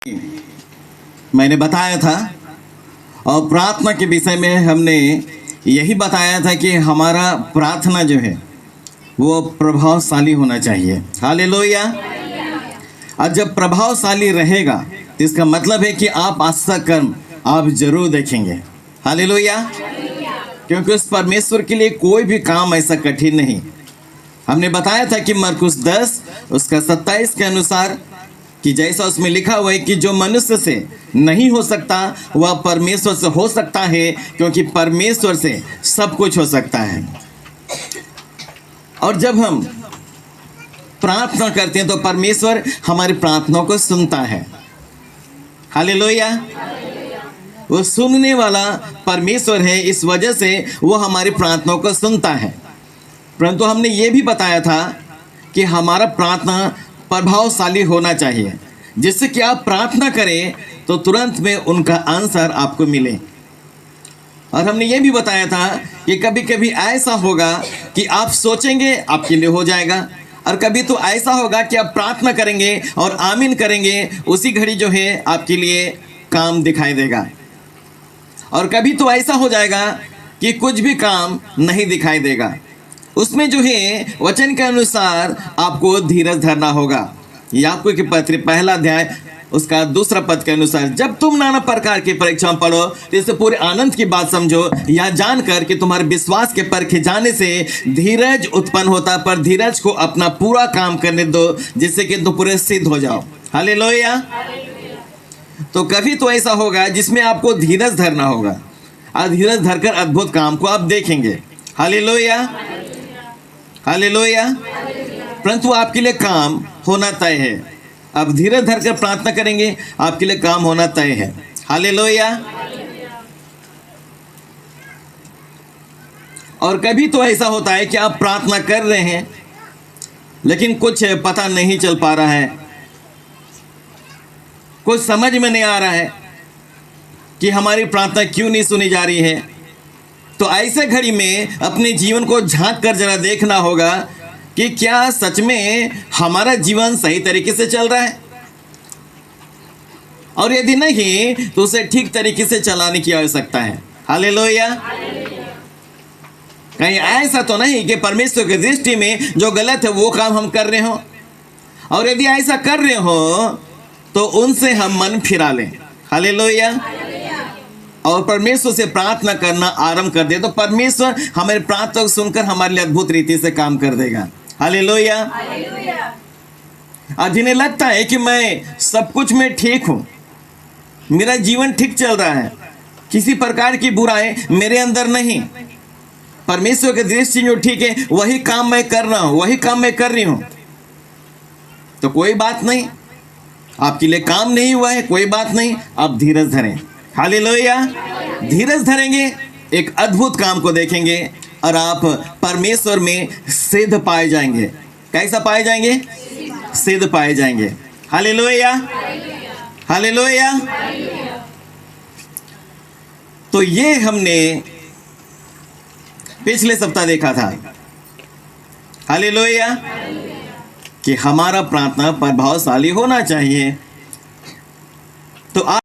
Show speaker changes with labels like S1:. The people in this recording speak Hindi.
S1: मैंने बताया था और प्रार्थना के विषय में हमने यही बताया था कि हमारा प्रार्थना जो है वो प्रभावशाली होना चाहिए। हालेलुया। और जब प्रभावशाली रहेगा तो इसका मतलब है कि आप आशा कर्म आप जरूर देखेंगे। हालेलुया। क्योंकि उस परमेश्वर के लिए कोई भी काम ऐसा कठिन नहीं। हमने बताया था कि मरकुस 10 उसका 27 के अनुसार कि जैसा उसमें लिखा हुआ है कि जो मनुष्य से नहीं हो सकता वह परमेश्वर से हो सकता है, क्योंकि परमेश्वर से सब कुछ हो सकता है। और जब हम प्रार्थना करते हैं तो परमेश्वर हमारी प्रार्थनाओं को सुनता है। हालेलुया। वो सुनने वाला परमेश्वर है, इस वजह से वो हमारी प्रार्थनाओं को सुनता है। परंतु हमने ये भी बताया था कि हमारा प्रार्थना प्रभावशाली होना चाहिए, जिससे कि आप प्रार्थना करें तो तुरंत में उनका आंसर आपको मिले। और हमने ये भी बताया था कि कभी कभी ऐसा होगा कि आप सोचेंगे आपके लिए हो जाएगा, और कभी तो ऐसा होगा कि आप प्रार्थना करेंगे और आमीन करेंगे, उसी घड़ी जो है आपके लिए काम दिखाई देगा। और कभी तो ऐसा हो जाएगा कि कुछ भी काम नहीं दिखाई देगा। उसमें जो है वचन के अनुसार आपको धीरज धरना होगा। याकूब के पत्र पहला अध्याय उसका दूसरा पद के अनुसार, जब तुम नाना प्रकार की परीक्षा पढ़ो तो इससे पूरे आनंद की बात समझो, यह जानकर कि तुम्हारे विश्वास के परखे जाने से धीरज उत्पन्न होता, पर धीरज को अपना पूरा काम करने दो, जिससे कि तुम पूरे सिद्ध हो जाओ। हालेलुया। तो कभी तो ऐसा होगा जिसमें आपको धीरज धरना होगा, और धीरज धरकर अद्भुत काम को आप देखेंगे। हालेलुया। हालेलुया। परंतु आपके लिए काम होना तय है। अब धीरज धरकर प्रार्थना करेंगे, आपके लिए काम होना तय है। हालेलुया। और कभी तो ऐसा होता है कि आप प्रार्थना कर रहे हैं लेकिन कुछ पता नहीं चल पा रहा है, कुछ समझ में नहीं आ रहा है कि हमारी प्रार्थना क्यों नहीं सुनी जा रही है। तो ऐसे घड़ी में अपने जीवन को झांक कर जरा देखना होगा कि क्या सच में हमारा जीवन सही तरीके से चल रहा है, और यदि नहीं तो उसे ठीक तरीके से चलाने की आवश्यकता है। हालेलुया। कहीं ऐसा तो नहीं कि परमेश्वर की दृष्टि में जो गलत है वो काम हम कर रहे हो, और यदि ऐसा कर रहे हो तो उनसे हम मन फिरा लें। हालेलुया। और परमेश्वर से प्रार्थना करना आरंभ कर दे तो परमेश्वर हमारे प्रार्थना को सुनकर हमारे लिए अद्भुत रीति से काम कर देगा। हालेलुया। और जिन्हें लगता है कि मैं सब कुछ में ठीक हूं, मेरा जीवन ठीक चल रहा है, किसी प्रकार की बुराई मेरे अंदर नहीं, परमेश्वर की दृष्टि जो ठीक है वही काम मैं कर रहा हूं, वही काम मैं कर रही हूं, तो कोई बात नहीं, आपके लिए काम नहीं हुआ है, कोई बात नहीं, आप धीरज धरें। हालेलुया। धीरज धरेंगे, एक अद्भुत काम को देखेंगे और आप परमेश्वर में सिद्ध पाए जाएंगे। कैसा पाए जाएंगे? सिद्ध पाए जाएंगे। हालेलुया। हालेलुया। तो ये हमने पिछले सप्ताह देखा था। हालेलुया। कि हमारा प्रार्थना प्रभावशाली होना चाहिए। तो